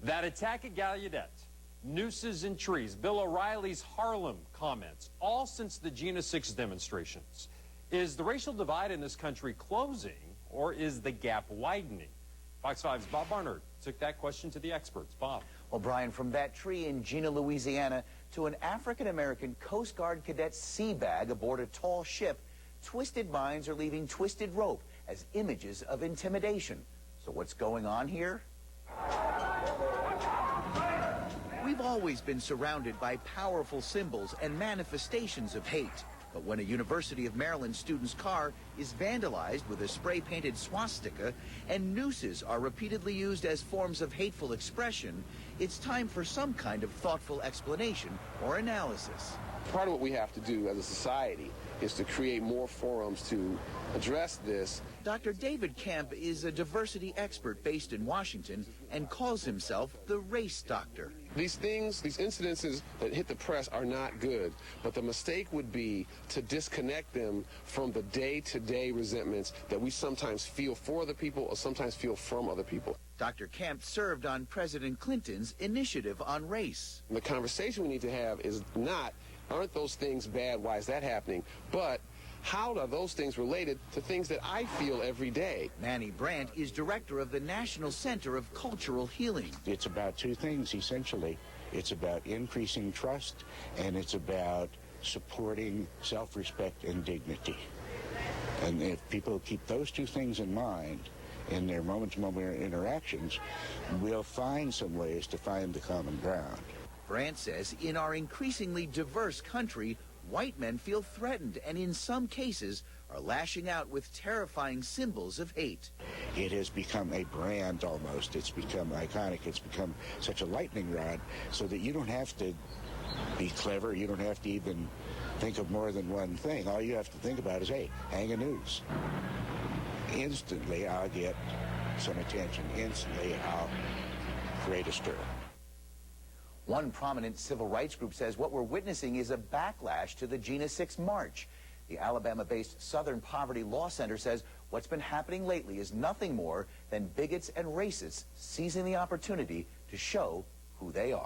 That attack at Gallaudet, nooses in trees, Bill O'Reilly's Harlem comments, all since the Gina 6 demonstrations. Is the racial divide in this country closing, or is the gap widening? Fox 5's Bob Barnard took that question to the experts. Bob. Well, Brian, from that tree in Gina, Louisiana, to an African-American Coast Guard cadet sea bag aboard a tall ship, twisted minds are leaving twisted rope as images of intimidation. So what's going on here? We've always been surrounded by powerful symbols and manifestations of hate. But when a University of Maryland student's car is vandalized with a spray-painted swastika and nooses are repeatedly used as forms of hateful expression, it's time for some kind of thoughtful explanation or analysis. Part of what we have to do as a society is to create more forums to address this. Dr. David Kemp is a diversity expert based in Washington and calls himself the race doctor. These things, these incidences that hit the press are not good, but the mistake would be to disconnect them from the day-to-day resentments that we sometimes feel for other people or sometimes feel from other people. Dr. Kemp served on President Clinton's initiative on race. The conversation we need to have is not, aren't those things bad, why is that happening, but how are those things related to things that I feel every day? Manny Brandt is director of the National Center of Cultural Healing. It's about two things, essentially. It's about increasing trust, and it's about supporting self-respect and dignity. And if people keep those two things in mind in their moment-to-moment interactions, we'll find some ways to find the common ground. Brandt says in our increasingly diverse country, white men feel threatened and in some cases are lashing out with terrifying symbols of hate. It has become a brand almost. It's become iconic. It's become such a lightning rod so that you don't have to be clever. You don't have to even think of more than one thing. All you have to think about is, hey, hang a noose. Instantly, I'll get some attention. Instantly, I'll create a stir. One prominent civil rights group says what we're witnessing is a backlash to the Gina 6 march. The Alabama-based Southern Poverty Law Center says what's been happening lately is nothing more than bigots and racists seizing the opportunity to show who they are.